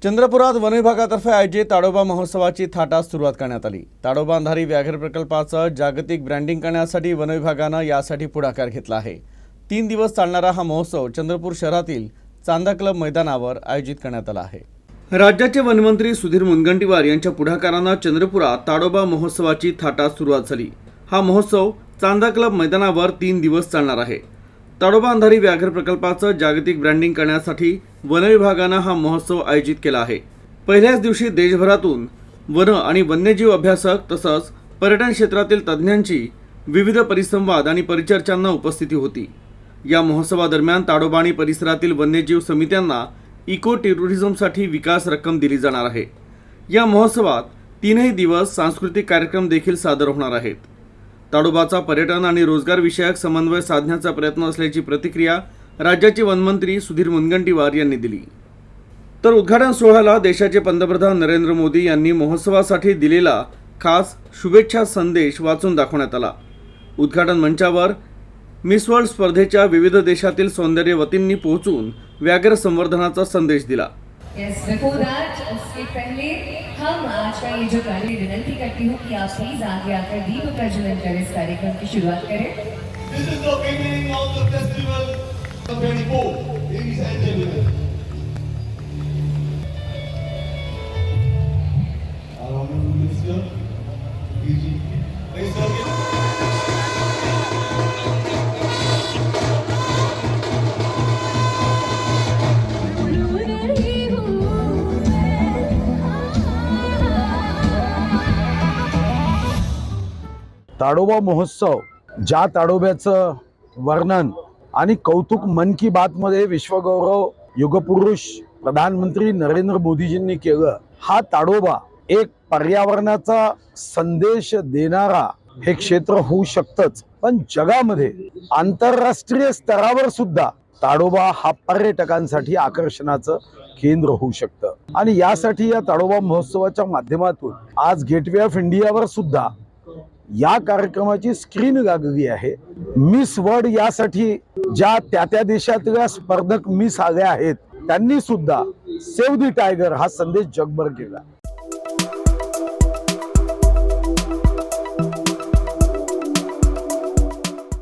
चंद्रपुरात one विभागातर्फे आयोजित ताडोबा महोत्सवाची थाटात सुरुवात करण्यात आली। ताडोबा अंधारी व्याघ्र प्रकल्पाचं जागतिक ब्रँडिंग करण्यासाठी वन विभागानं यासाठी पुढाकार घेतला आहे। 3 दिवस चालणारा हा महोत्सव चंद्रपूर शहरातील चांदा क्लब मैदानावर आयोजित करण्यात आला आहे। राज्याचे वनमंत्री सुधीर मुनगंटीवार यांच्या पुढाकारानं चंद्रपुरात ताडोबा महोत्सवाची थाटात सुरुवात झाली। हा महोत्सव चांदा क्लब मैदानावर 3 दिवस चालणार आहे। ताडोबा अंधारी व्याघ्र प्रकल्पाचं जागतिक ब्रँडिंग करण्यासाठी वन विभागानं हा महोत्सव आयोजित केला आहे। पहिल्याच दिवशी देशभरातून वन आणि वन्यजीव अभ्यासक तसंच पर्यटन क्षेत्रातील तज्ज्ञांची विविध परिसंवाद आणि परिचर्चांना उपस्थिती होती। या महोत्सवादरम्यान ताडोबा आणि परिसरातील वन्यजीव समित्यांना इको टुरिझमसाठी विकास रक्कम दिली जाणार आहे। या महोत्सवात 3 दिवस सांस्कृतिक कार्यक्रम देखील सादर होणार आहेत। ताडोबाचा पर्यटन आणि रोजगार विषयक समन्वय साधण्याचा प्रयत्न असल्याची प्रतिक्रिया राज्याचे वनमंत्री सुधीर मुनगंटीवार यांनी दिली। तर उद्घाटन सोहळ्याला देशाचे पंतप्रधान नरेंद्र मोदी यांनी महोत्सवासाठी दिलेला खास शुभेच्छा संदेश वाचून दाखवण्यात आला। उद्घाटन मंचावर मिस वर्ल्ड स्पर्धेच्या विविध देशातील सौंदर्यवतींनी पोहोचून व्याघ्र संवर्धनाचा संदेश दिला। उसके पहले हम आज का ये जो कार्य विनती करती हूँ कि आप प्लीज आगे आकर दीप प्रज्वलन कर इस कार्यक्रम की शुरुआत करें। This is the beginning of the festival of 24, ladies and gentlemen. Our honorable minister, PG. Please welcome. Tadoba महोत्सव ज्या ताडोब्याचं वर्णन आणि कौतुक मन की बात मध्ये विश्वगौरव युगपुरुष प्रधानमंत्री नरेंद्र मोदीजींनी केलं। हा ताडोबा एक पर्यावरणाचा संदेश देणारा हे क्षेत्र होऊ शकतंच, पण जगामध्ये आंतरराष्ट्रीय स्तरावर सुद्धा ताडोबा हा पर्यटकांसाठी आकर्षणाचं केंद्र होऊ शकतं। आणि यासाठी या ताडोबा महोत्सवाच्या माध्यमातून आज गेटवे ऑफ इंडियावर सुद्धा या कार्यक्रमाची स्क्रीन लागली आहे। मिस वर्ल्ड यासाठी ज्या त्या देशातल्या स्पर्धक मिस आल्या आहेत त्यांनी सुद्धा सेव्ह द टायगर हा संदेश जगभर केला।